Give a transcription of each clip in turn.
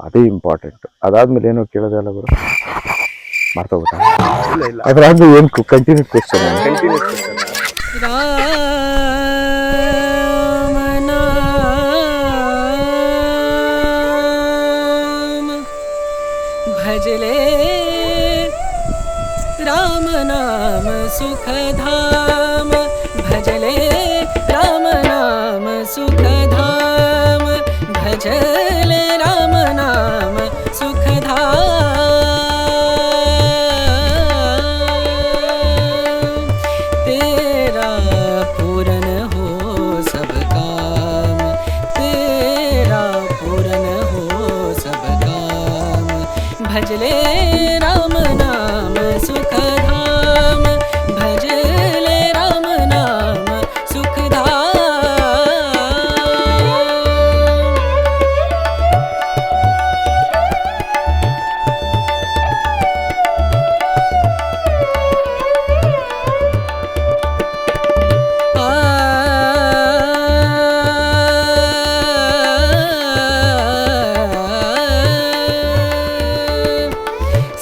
ಅದೇ ಇಂಪಾರ್ಟೆಂಟ್. ಅದಾದ್ಮೇಲೆ ಏನೋ ಕೇಳೋದೇ ಅಲ್ಲ ಗುರು, ಮರ್ತೋಗ್ಬಿಟ್ಟ. ಇಲ್ಲ ಇಲ್ಲ ಅದಾದ್ಮೇಲೆ ಏನು continue question? Continuous question. Ram नाम भजले राम नाम सुखधाम भजले राम नाम सुखधाम भजले राम नाम सुखधाम तेरा पूरन हो सब काम तेरा पूरन हो सब काम भजले राम नाम सुखधाम भजले राम नाम सुखधाम.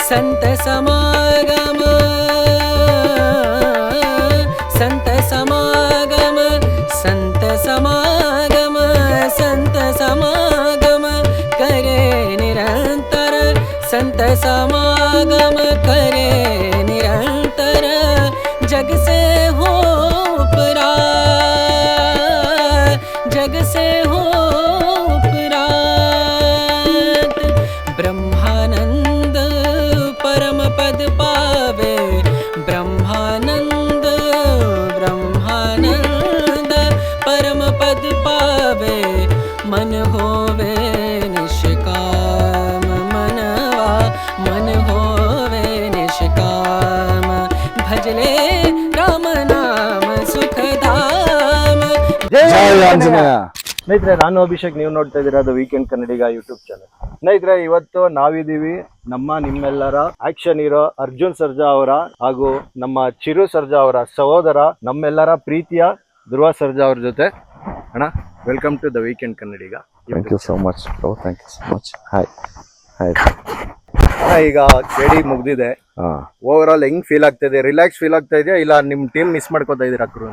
संत समागम संत समागम संत समागम संत समागम करे निरंतर संत समागम करे निरंतर जग से हो उपरात जग से हो उपरात ब्रह्मानंद परम पद पावे ब्रह्मानंद ब्रह्मानंद परम पद पावे मन होवे निष्काम मनवा मन होवे निष्काम भजले राम नाम सुखधाम. ಜೈ ಆಂಜನೇಯ. ಸ್ನೇಹಿತರೆ, ನಾನು ಅಭಿಷೇಕ್, ನೀವು ನೋಡ್ತಾ ಇದ್ದೀರಾ the weekend Kannadiga YouTube channel. ಸ್ನೇಹಿತರೆ, ಇವತ್ತು ನಾವಿದ್ದೀವಿ ನಿಮ್ಮೆಲ್ಲರ ಆಕ್ಷನ್ ಹೀರೋ ಅರ್ಜುನ್ ಸರ್ಜಾ ಅವರ ಹಾಗೂ ನಮ್ಮ ಚಿರು ಸರ್ಜಾ ಅವರ ಸಹೋದರ, ನಮ್ಮೆಲ್ಲರ ಪ್ರೀತಿಯ ಧ್ರುವ ಸರ್ಜಾ ಅವ್ರ ಜೊತೆ. ಅಣ್ಣ, welcome to the weekend Kannadiga. Thank you so much bro, thank you so much. Hi hi. ಈಗ ಕೆಡಿ ಮುಗ್ದಿದೆ, ಹಾಂ, ಓವರ್ ಆಲ್ ಹೆಂಗ್ ಫೀಲ್ ಆಗ್ತಾ ಇದೆ? ರಿಲ್ಯಾಕ್ಸ್ ಫೀಲ್ ಆಗ್ತಾ ಇದೆಯಾ, ಇಲ್ಲ ನಿಮ್ ಟೀಮ್ ಮಿಸ್ ಮಾಡ್ಕೋತಾ ಇದೀರಾ ಕ್ರೂ?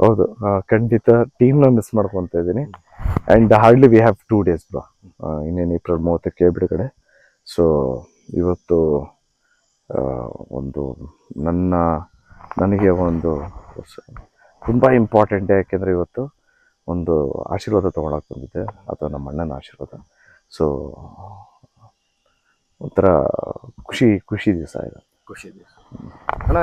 ಹೌದು, ಖಂಡಿತ ಟೀಮ್ನ ಮಿಸ್ ಮಾಡ್ಕೊತಾ ಇದ್ದೀನಿ. And hardly we have 2 days bro. ಇನ್ನೇನು ಏಪ್ರಿಲ್ 30ಕ್ಕೆ ಬಿಡುಗಡೆ. ಸೊ ಇವತ್ತು ಒಂದು ನನಗೆ ಒಂದು ತುಂಬ ಇಂಪಾರ್ಟೆಂಟ್. ಯಾಕೆಂದರೆ ಇವತ್ತು ಒಂದು ಆಶೀರ್ವಾದ ತೊಗೊಳಕ್ಕೆ ಬಂದಿದ್ದೆ, ಅಥವಾ ನಮ್ಮ ಅಣ್ಣನ ಆಶೀರ್ವಾದ. ಸೊ ಒಂಥರ ಖುಷಿ ದಿವಸ ಇದು. ಖುಷಿ ಇದೆ ಅಣ್ಣ.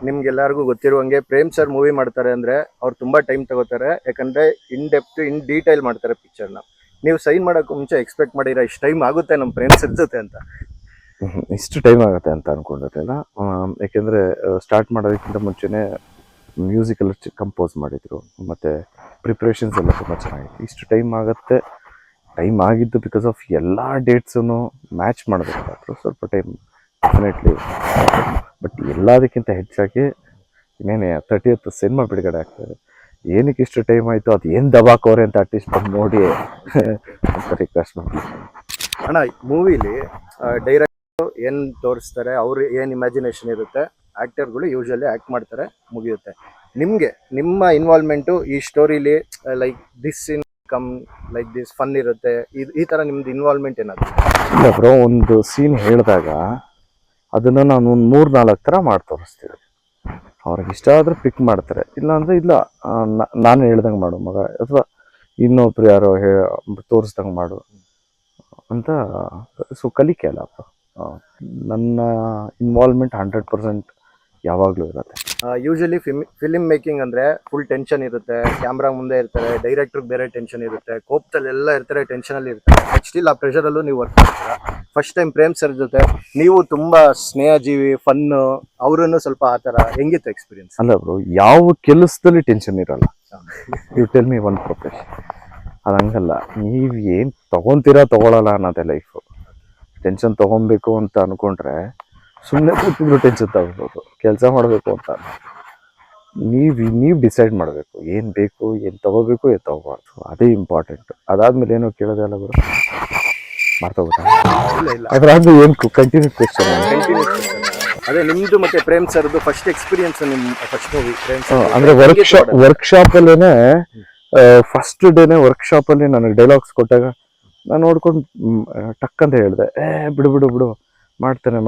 ನಿಮ್ಗೆಲ್ಲರಿಗೂ ಗೊತ್ತಿರುವಂಗೆ ಪ್ರೇಮ್ ಸರ್ ಮೂವಿ ಮಾಡ್ತಾರೆ ಅಂದ್ರೆ ಅವ್ರು ತುಂಬಾ ಟೈಮ್ ತಗೋತಾರೆ. ಯಾಕಂದ್ರೆ ಇನ್ ಡೆಪ್ತ್ ಇನ್ ಡೀಟೈಲ್ ಮಾಡ್ತಾರೆ ಪಿಕ್ಚರ್ನ. ನೀವು ಸೈನ್ ಮಾಡೋಕ್ಕೂ ಮುಂಚೆ ಎಕ್ಸ್ಪೆಕ್ಟ್ ಮಾಡಿರ ಇಷ್ಟು ಟೈಮ್ ಆಗುತ್ತೆ ನಮ್ಮ ಪ್ರೇಮ್ ಸರ್ ಜೊತೆ ಅಂತ? ಇಷ್ಟು ಟೈಮ್ ಆಗುತ್ತೆ ಅಂತ ಅನ್ಕೊಂಡಿರಲಿಲ್ಲ. ಯಾಕೆಂದರೆ ಸ್ಟಾರ್ಟ್ ಮಾಡೋದಕ್ಕಿಂತ ಮುಂಚೆನೇ ಮ್ಯೂಸಿಕಲ್ ಕಂಪೋಸ್ ಮಾಡಿದರು, ಮತ್ತು ಪ್ರಿಪ್ರೇಷನ್ಸ್ ಎಲ್ಲ ತುಂಬ ಚೆನ್ನಾಗಿತ್ತು. ಇಷ್ಟು ಟೈಮ್ ಆಗುತ್ತೆ, ಟೈಮ್ ಆಗಿದ್ದು ಬಿಕಾಸ್ ಆಫ್ ಎಲ್ಲ ಡೇಟ್ಸನ್ನು ಮ್ಯಾಚ್ ಮಾಡಬೇಕಾದ್ರು ಸ್ವಲ್ಪ ಟೈಮ್ ಡೆಫಿನೆಟ್ಲಿ. ಬಟ್ ಎಲ್ಲದಕ್ಕಿಂತ ಹೆಚ್ಚಾಗಿ ಇನ್ನೇನೆ 30th ಸಿನಿಮಾ ಬಿಡುಗಡೆ ಆಗ್ತದೆ. ಏನಕ್ಕೆ ಇಷ್ಟು ಟೈಮ್ ಆಯಿತು, ಅದು ಏನು ದಬಾಕೋರೆ ಅಂತ ಅಟ್ಲೀಸ್ಟ್ ಬಂದು ನೋಡಿ ಅಂತ ರಿಕ್ವೆಸ್ಟ್ ಮಾಡಿ. ಅಣ್ಣ, ಮೂವಿಲಿ ಡೈರೆಕ್ಟರ್ ಏನು ತೋರಿಸ್ತಾರೆ, ಅವ್ರು ಏನು ಇಮ್ಯಾಜಿನೇಷನ್ ಇರುತ್ತೆ, ಆ್ಯಕ್ಟರ್ಗಳು ಯೂಶಲಿ ಆ್ಯಕ್ಟ್ ಮಾಡ್ತಾರೆ, ಮುಗಿಯುತ್ತೆ. ನಿಮ್ಮ ಇನ್ವಾಲ್ವ್ಮೆಂಟು ಈ ಸ್ಟೋರಿಲಿ like this in come like this fun ಇರುತ್ತೆ, ಈ ಥರ ನಿಮ್ದು ಇನ್ವಾಲ್ವ್ಮೆಂಟ್ ಏನಾಗುತ್ತೆ? ಇಲ್ಲ ಬ್ರೋ, ಒಂದು ಸೀನ್ ಹೇಳಿದಾಗ ಅದನ್ನು ನಾನು ಒಂದು 3-4 ಥರ ಮಾಡಿ ತೋರಿಸ್ತೀವಿ. ಅವ್ರಿಗೆ ಇಷ್ಟ ಆದರೆ ಪಿಕ್ ಮಾಡ್ತಾರೆ, ಇಲ್ಲ ಅಂದರೆ ಇಲ್ಲ ನಾನು ಹೇಳ್ದಂಗೆ ಮಾಡು ಮಗ, ಅಥವಾ ಇನ್ನೊಬ್ರು ಯಾರೋ ತೋರಿಸ್ದಂಗೆ ಮಾಡು ಅಂತ. ಸೊ ಕಲಿಕೆ ಅಲ್ಲ ಬ್ರೋ. ನನ್ನ ಇನ್ವಾಲ್ವ್ಮೆಂಟ್ 100% ಯಾವಾಗಲೂ ಇರುತ್ತೆ. ಯೂಶಲಿ ಫಿಲ್ಮ್ ಮೇಕಿಂಗ್ ಅಂದರೆ ಫುಲ್ ಟೆನ್ಷನ್ ಇರುತ್ತೆ, ಕ್ಯಾಮ್ರಾ ಮುಂದೆ ಇರ್ತಾರೆ, ಡೈರೆಕ್ಟ್ರಿಗೆ ಬೇರೆ ಟೆನ್ಷನ್ ಇರುತ್ತೆ, ಕೋಪದಲ್ಲೆಲ್ಲ ಇರ್ತಾರೆ, ಟೆನ್ಷನಲ್ಲಿ ಇರ್ತಾರೆ. ಬಟ್ ಸ್ಟಿಲ್ ಆ ಪ್ರೆಷರಲ್ಲೂ ನೀವು ವರ್ಕ್ ಮಾಡ್ತೀರಾ. ಫಸ್ಟ್ ಟೈಮ್ ಪ್ರೇಮ್ ಸರ್ ಜೊತೆ ನೀವು ತುಂಬ ಸ್ನೇಹಜೀವಿ, ಫನ್ನು, ಅವರನ್ನು ಸ್ವಲ್ಪ ಆ ಥರ ಹೆಂಗಿತ್ತು ಎಕ್ಸ್ಪೀರಿಯನ್ಸ್? ಅಲ್ಲ ಬ್ರೋ, ಯಾವ ಕೆಲಸದಲ್ಲಿ ಟೆನ್ಷನ್ ಇರಲ್ಲ. You tell me one profession, ಅದು ಹಂಗಲ್ಲ. ನೀವು ಏನು ತೊಗೊಳಲ್ಲ ಅನ್ನೋದೇ ಲೈಫು. ಟೆನ್ಷನ್ ತೊಗೊಬೇಕು ಅಂತ ಅಂದ್ಕೊಂಡ್ರೆ ಸುಮ್ಮನೆ ಕೂತಿದ್ರು ಟೆನ್ಷನ್ ತಗೋಬೋದು. ಕೆಲಸ ಮಾಡಬೇಕು ಅಂತ ನೀವು ಡಿಸೈಡ್ ಮಾಡಬೇಕು, ಏನು ಬೇಕು, ಏನು ತೊಗೋಬೇಕು, ಏನು ತೊಗೋಬಾರ್ದು. ಅದೇ ಇಂಪಾರ್ಟೆಂಟ್. ಅದಾದ್ಮೇಲೆ ಏನೋ ಕೇಳೋದಲ್ಲ ಬರೋ. ಮಾಡ್ತೋಗ್ಬಿಟ್ಟ ಇಲ್ಲ ಅದ್ರಾಗ ಏನು ಕಂಟಿನ್ಯೂ ಕ್ವೆಶ್ಚನ್ ಕಂಟಿನ್ಯೂಸ್ ಅದೇ ನಿಮ್ದು ಮತ್ತೆ ಪ್ರೇಮ್ ಸರ್ದು ಫಸ್ಟ್ ಎಕ್ಸ್ಪೀರಿಯನ್ಸ್ ನಿಮ್ಮ ಫಸ್ಟ್ ಮೂವಿ ಪ್ರೇಮ್ ಸರ್ ಅಂದ್ರೆ ವರ್ಕ್ಶಾಪ್ ಅಲ್ಲೇನೆ ಫಸ್ಟ್ ಡೇನೆ ವರ್ಕ್ಶಾಪ್ ಅಲ್ಲಿ ನನಗೆ ಡೈಲಾಗ್ಸ್ ಕೊಟ್ಟಾಗ ನಾನು ನೋಡ್ಕೊಂಡು ಟಕ್ ಅಂತ ಹೇಳಿದೆ ಬಿಡು ಮಾಡ್ತೇನೆ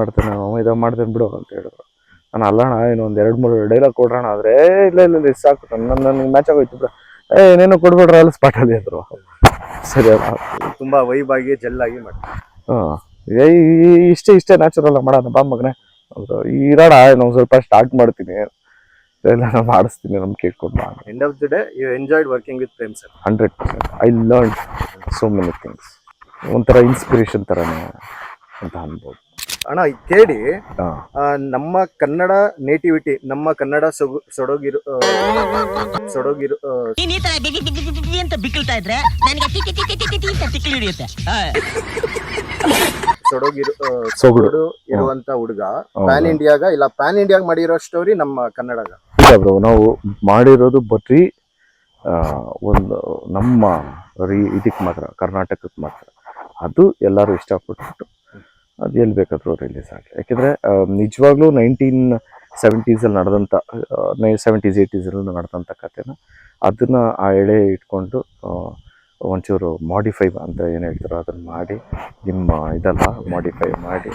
ಇದಾಗ ಮಾಡ್ತೇನೆ ಬಿಡು ಅಂತ ಹೇಳಿದ್ರು. ನಾನು ಅಲ್ಲಣ್ಣ ಇನ್ನೊಂದು 2-3 ಡೈಲಾಗ್ ಕೊಡ್ರೋಣ ಆದ್ರೆ ಇಲ್ಲ ಸಾಕು ನನಗೆ ಮ್ಯಾಚ್ ಆಗೋಯ್ತು ಬಿಡು ಏನೇನೋ ಕೊಡ್ಬಿಡ್ರ ಅಲ್ಲಿ ಸ್ಪಾಟಲ್ಲಿ ಅಂದ್ರು. ಸರಿ ತುಂಬಾ ವೈಬ್ ಆಗಿ ಜೆಲ್ ಆಗಿ ಮಾಡ್ತಾರೆ. ಇಷ್ಟೇ ನ್ಯಾಚುರಲ್ ಆಗಿ ಮಾಡೋಣ ಬಾ ಮಗನೇ ಇರೋಣ ನಾವು ಸ್ವಲ್ಪ ಸ್ಟಾರ್ಟ್ ಮಾಡ್ತೀನಿ ಎಲ್ಲ ನಾನು ಮಾಡಿಸ್ತೀನಿ ನಮ್ಗೆ ಕೇಳ್ಕೊಂಡು ಬಾ. End of the day you enjoyed working with Prem sir. 100% I learn so many things. ಒಂಥರ ಇನ್ಸ್ಪಿರೇಷನ್ ಥರನೇ ಅಂತ ಅನ್ಬೋದು. ಅಣ್ಣ ಕೇಳಿ ನಮ್ಮ ಕನ್ನಡ ನೇಟಿವಿಟಿ ನಮ್ಮ ಕನ್ನಡ ಸೊಡಗಿರು ನೀನ್ ಈ ತರ ಅಂತ ಬಿಕ್ಕಳ್ತಾ ಇದ್ರೆ ನನಗೆ ತಿಕ್ಕಿ ಹಿಡಿಯುತ್ತೆ. ಸೊಗಡು ಇರುವಂತ ಹುಡುಗ ಪ್ಯಾನ್ ಇಂಡಿಯಾಗ ಇಲ್ಲ ಪ್ಯಾನ್ ಇಂಡಿಯಾಗ ಮಾಡಿರೋ ಸ್ಟೋರಿ ನಮ್ಮ ಕನ್ನಡಗ ಇಲ್ಲ ಬ್ರೋ. ನಾವು ಮಾಡಿರೋದು ಬರೀ ಒಂದು ನಮ್ಮ ಇದಕ್ಕೆ ಮಾತ್ರ ಕರ್ನಾಟಕಕ್ಕೆ ಮಾತ್ರ. ಅದು ಎಲ್ಲರೂ ಇಷ್ಟಪಟ್ಟು ಅದು ಎಲ್ಲಿ ಬೇಕಾದರೂ ರಿಲೀಸ್ ಆಗಲಿ. ಯಾಕೆಂದರೆ ನಿಜವಾಗ್ಲೂ 1970s ನಡೆದಂಥ 70s 80s ನಡೆದಂಥ ಕಥೆನ ಅದನ್ನು ಆ ಎಳೆ ಇಟ್ಕೊಂಡು ಒಂಚೂರು ಮಾಡಿಫೈ ಅಂತ ಏನು ಹೇಳ್ತಾರೋ ಅದನ್ನು ಮಾಡಿ ನಿಮ್ಮ ಇದೆಲ್ಲ ಮಾಡಿಫೈ ಮಾಡಿ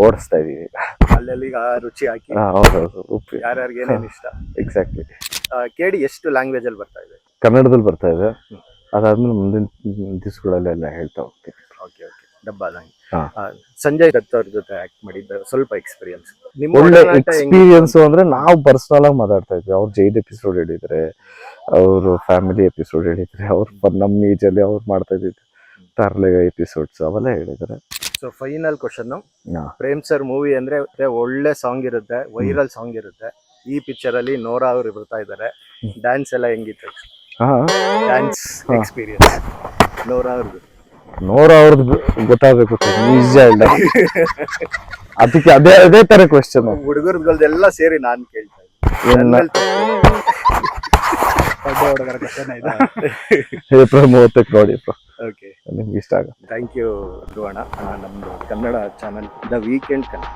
ಓಡಿಸ್ತಾ ಇದ್ದೀವಿ. ಅಲ್ಲೆಲ್ಲಿ ರುಚಿ ಹಾಕಿ ಹೌದೌದು ಉಪ್ಪು ಯಾರ್ಯಾರಿಗೆ ಏನೇನು ಇಷ್ಟ ಎಕ್ಸಾಕ್ಟ್ಲಿ. ಕೇಳಿ ಎಷ್ಟು ಲ್ಯಾಂಗ್ವೇಜ್ ಅಲ್ಲಿ ಬರ್ತಾ ಇದೆ? ಕನ್ನಡದಲ್ಲಿ ಬರ್ತಾ ಇದೆ. ಅದಾದ್ಮೇಲೆ ಮುಂದಿನ ದಿವಸಗಳಲ್ಲೆಲ್ಲ ಹೇಳ್ತಾ ಹೋಗ್ತೀನಿ. ಓಕೆ ಡಬ್ಬಾ ಸಂಜಯ್ ದತ್ ಅವ್ರ ಜೊತೆ ಆಕ್ಟ್ ಮಾಡಿದ್ದ ಸ್ವಲ್ಪ ಎಕ್ಸ್ಪೀರಿಯನ್ಸ್ ಒಳ್ಳೆ ಎಕ್ಸ್ಪೀರಿಯನ್ಸ್ ಅಂದ್ರೆ ನಾವು ಪರ್ಸನಲ್ ಆಗಿ ಮಾತಾಡ್ತಾ ಇದ್ವಿ. ಅವ್ರು ಜೈಡ್ ಎಪಿಸೋಡ್ ಹೇಳಿದ್ರೆ, ಅವರು ಫ್ಯಾಮಿಲಿ ಎಪಿಸೋಡ್ ಹೇಳಿದ್ರೆ, ಅವ್ರು ನಮ್ಮ ಏಜ್ ಅಲ್ಲಿ ಅವ್ರು ಮಾಡ್ತಾ ಇದ್ದಿದ್ದು ತರ್ಲೆ ಎಪಿಸೋಡ್ಸ್ ಅವೆಲ್ಲ ಹೇಳಿದ್ದಾರೆ. So final question, Prem sir movie ಅಂದ್ರೆ ಒಳ್ಳೆ ಸಾಂಗ್ ಇರುತ್ತೆ, ವೈರಲ್ ಸಾಂಗ್ ಇರುತ್ತೆ. ಈ ಪಿಕ್ಚರ್ ಅಲ್ಲಿ ನೋರಾ ಅವರು ಬರ್ತಾ ಇದ್ದಾರೆ. ಡ್ಯಾನ್ಸ್ ಎಲ್ಲ ಹೆಂಗಿತ್ತು? ಡ್ಯಾನ್ಸ್ ಎಕ್ಸ್ಪೀರಿಯನ್ಸ್ ನೋರಾ ಅವ್ರದ್ದು ಗೊತ್ತಾಗಬೇಕು ನಿಜ ಇಲ್ಲ. ಅದಕ್ಕೆ ಅದೇ ತರ ಕ್ವೆಶ್ಚನ್ ಹುಡುಗರುಗಳ್ದೆಲ್ಲ ಸೇರಿ ನಾನು ಕೇಳ್ತಾ ಏಪ್ರಿಲ್ 30 ನೋಡಿ ಓಕೆ ನಿಮ್ಗೆ ಇಷ್ಟ ಆಗ. ಥ್ಯಾಂಕ್ ಯು ಧ್ರುವಣ್ಣ. ನಮ್ದು Kannada channel the weekend Kannada.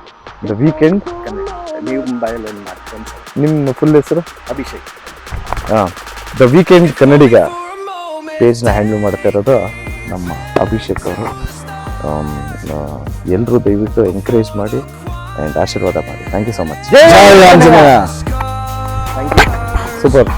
The weekend Kannada ನೀವು ಮೊಬೈಲ್ ಏನು ಮಾಡ್ಕೊಂಡು ನಿಮ್ಮ ಫುಲ್ ಹೆಸರು? ಅಭಿಷೇಕ್. ದ ವೀಕೆಂಡ್ ಕನ್ನಡಿಗ ಪೇಜ್ನ ಹ್ಯಾಂಡಲ್ ಮಾಡ್ತಾ ಇರೋದು ನಮ್ಮ ಅಭಿಷೇಕ್ ಅವರು. ಎಲ್ಲರೂ ದಯವಿಟ್ಟು ಎಂಕರೇಜ್ ಮಾಡಿ ಆ್ಯಂಡ್ ಆಶೀರ್ವಾದ ಮಾಡಿ. Thank you so much. ಜೈ ಆಂಜನೇಯ. Thank you. ಸೂಪರ್.